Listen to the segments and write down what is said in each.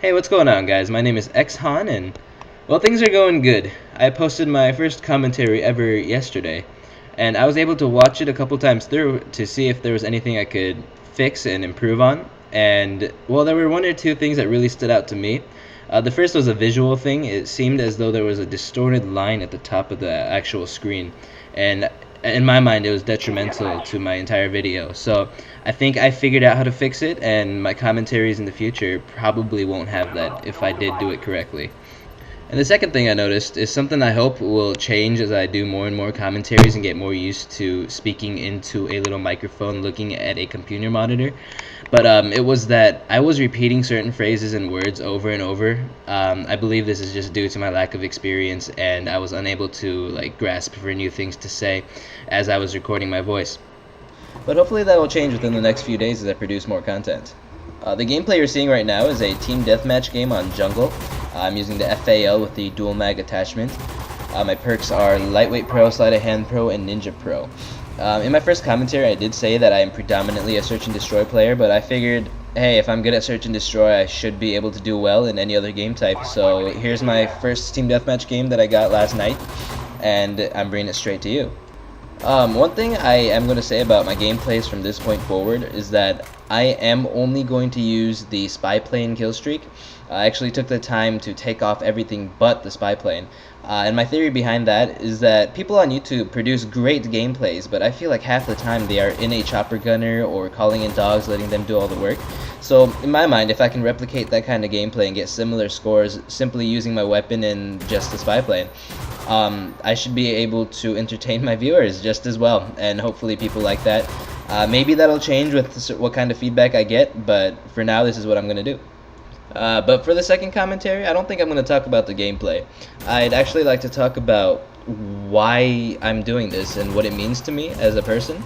Hey, what's going on, guys? My name is xHahn, and well, things are going good. I posted my first commentary ever yesterday, and I was able to watch it a couple times through to see if there was anything I could fix and improve on. And well, there were one or two things that really stood out to me. The first was a visual thing. It seemed as though there was a distorted line at the top of the actual screen, and in my mind, it was detrimental to my entire video. So I think I figured out how to fix it, and my commentaries in the future probably won't have that if I did do it correctly. And the second thing I noticed is something I hope will change as I do more and more commentaries and get more used to speaking into a little microphone looking at a computer monitor. But it was that I was repeating certain phrases and words over and over. I believe this is just due to my lack of experience, and I was unable to grasp for new things to say as I was recording my voice. But hopefully that will change within the next few days as I produce more content. The gameplay you're seeing right now is a team deathmatch game on Jungle. I'm using the FAL with the dual mag attachment. My perks are Lightweight Pro, Sleight of Hand Pro, and Ninja Pro. In my first commentary, I did say that I am predominantly a Search and Destroy player, but I figured, hey, if I'm good at Search and Destroy, I should be able to do well in any other game type. So here's my first team deathmatch game that I got last night, and I'm bringing it straight to you. One thing I am going to say about my gameplays from this point forward is that I am only going to use the spy plane kill streak. I actually took the time to take off everything but the spy plane. And my theory behind that is that people on YouTube produce great gameplays, but I feel like half the time they are in a chopper gunner or calling in dogs, letting them do all the work. So in my mind, if I can replicate that kind of gameplay and get similar scores simply using my weapon and just the spy plane, I should be able to entertain my viewers just as well, and hopefully people like that. Maybe that'll change with what kind of feedback I get, but for now this is what I'm going to do. But for the second commentary, I don't think I'm going to talk about the gameplay. I'd actually like to talk about why I'm doing this and what it means to me as a person.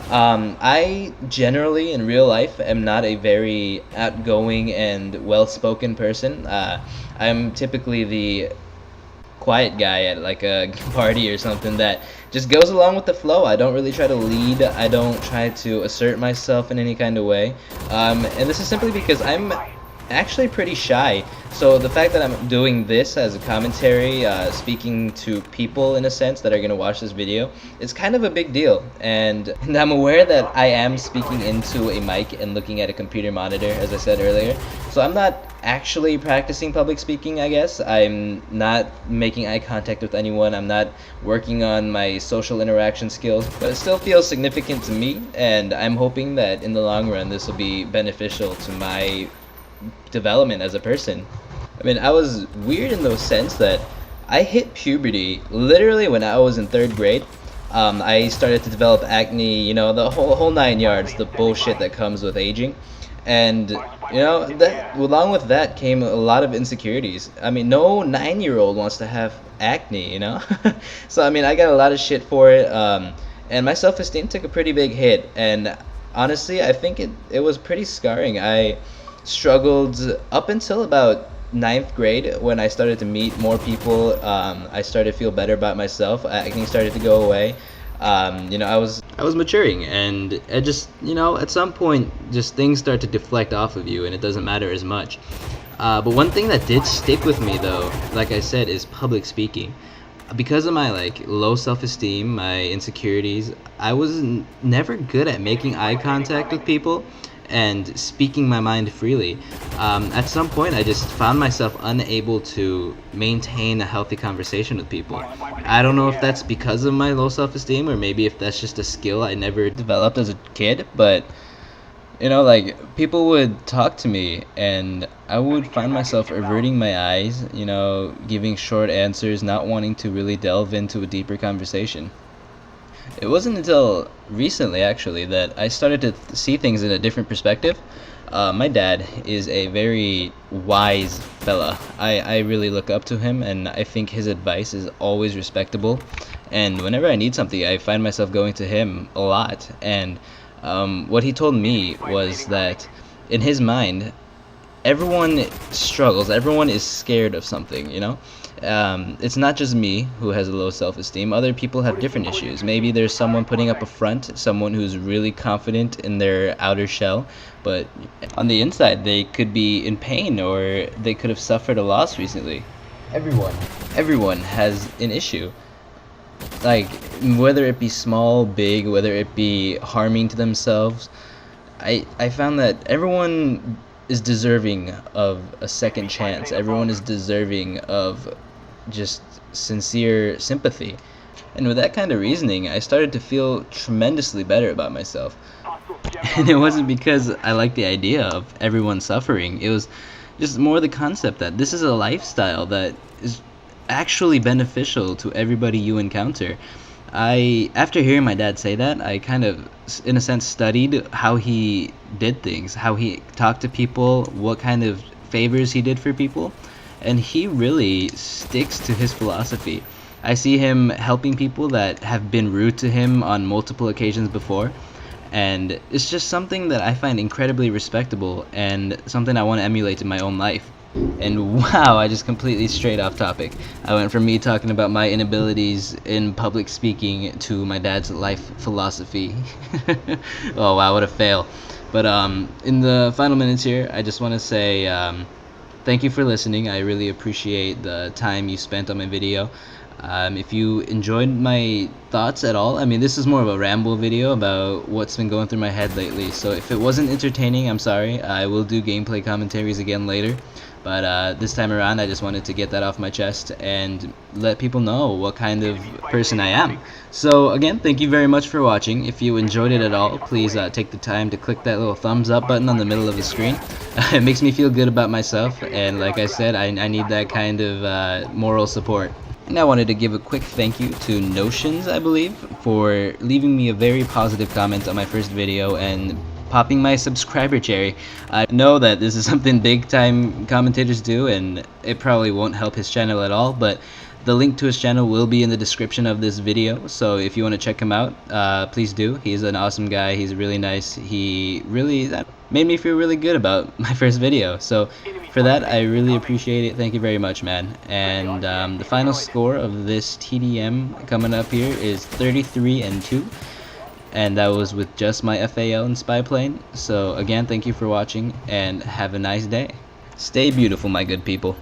I generally, in real life, am not a very outgoing and well-spoken person. I'm typically the quiet guy at like a party or something that just goes along with the flow. I don't really try to lead. I don't try to assert myself in any kind of way. And this is simply because I'm actually pretty shy. So the fact that I'm doing this as a commentary, speaking to people in a sense that are going to watch this video, is kind of a big deal. And I'm aware that I am speaking into a mic and looking at a computer monitor, as I said earlier. So I'm not actually practicing public speaking, I guess. I'm not making eye contact with anyone. I'm not working on my social interaction skills, but it still feels significant to me, and I'm hoping that in the long run this will be beneficial to my development as a person. I mean, I was weird in the sense that I hit puberty literally when I was in 3rd grade. I started to develop acne, you know, the whole 9 yards, the bullshit that comes with aging. And you know, that along with that came a lot of insecurities. I mean, no 9-year-old wants to have acne, you know. So I mean, I got a lot of shit for it, and my self-esteem took a pretty big hit. And honestly, I think it was pretty scarring. I struggled up until about 9th grade when I started to meet more people. I started to feel better about myself. Acne started to go away. You know, I was maturing, and it just, you know, at some point just things start to deflect off of you and it doesn't matter as much. But one thing that did stick with me though, like I said, is public speaking. Because of my low self-esteem, my insecurities, I was never good at making eye contact with people and speaking my mind freely. At some point I just found myself unable to maintain a healthy conversation with people. I don't know if that's because of my low self-esteem, or maybe if that's just a skill I never developed as a kid, but you know, people would talk to me and I would find myself averting my eyes, you know, giving short answers, not wanting to really delve into a deeper conversation. It wasn't until recently, actually, that I started to see things in a different perspective. My dad is a very wise fella. I really look up to him, and I think his advice is always respectable. And whenever I need something, I find myself going to him a lot. And what he told me was that in his mind, everyone struggles. Everyone is scared of something, you know? It's not just me who has a low self-esteem. Other people have different issues. Maybe there's someone putting up a front, someone who's really confident in their outer shell, but on the inside they could be in pain, or they could have suffered a loss recently. Everyone has an issue. Like, whether it be small, big, whether it be harming to themselves, I found that everyone is deserving of a second chance. Everyone is deserving of just sincere sympathy. And with that kind of reasoning, I started to feel tremendously better about myself. And it wasn't because I liked the idea of everyone suffering. It was just more the concept that this is a lifestyle that is actually beneficial to everybody you encounter. After hearing my dad say that, I kind of, in a sense, studied how he did things, how he talked to people, what kind of favors he did for people, and he really sticks to his philosophy. I see him helping people that have been rude to him on multiple occasions before, and it's just something that I find incredibly respectable and something I want to emulate in my own life. And wow, I just completely strayed off topic. I went from me talking about my inabilities in public speaking to my dad's life philosophy. Oh wow, what a fail. But in the final minutes here, I just want to say thank you for listening. I really appreciate the time you spent on my video. If you enjoyed my thoughts at all, I mean, this is more of a ramble video about what's been going through my head lately, so if it wasn't entertaining, I'm sorry. I will do gameplay commentaries again later, but this time around I just wanted to get that off my chest and let people know what kind of person I am. So again, thank you very much for watching. If you enjoyed it at all, please take the time to click that little thumbs up button on the middle of the screen. It makes me feel good about myself, and like I said, I need that kind of moral support. And I wanted to give a quick thank you to Noceanz, I believe, for leaving me a very positive comment on my first video and popping my subscriber cherry. I know that this is something big time commentators do, and it probably won't help his channel at all, but the link to his channel will be in the description of this video, so if you want to check him out, please do. He's an awesome guy. He's really nice. He really made me feel really good about my first video, so for that I really appreciate it. Thank you very much, man. And the final score of this TDM coming up here is 33-2, and that was with just my FAL and spy plane. So again, thank you for watching and have a nice day. Stay beautiful, my good people.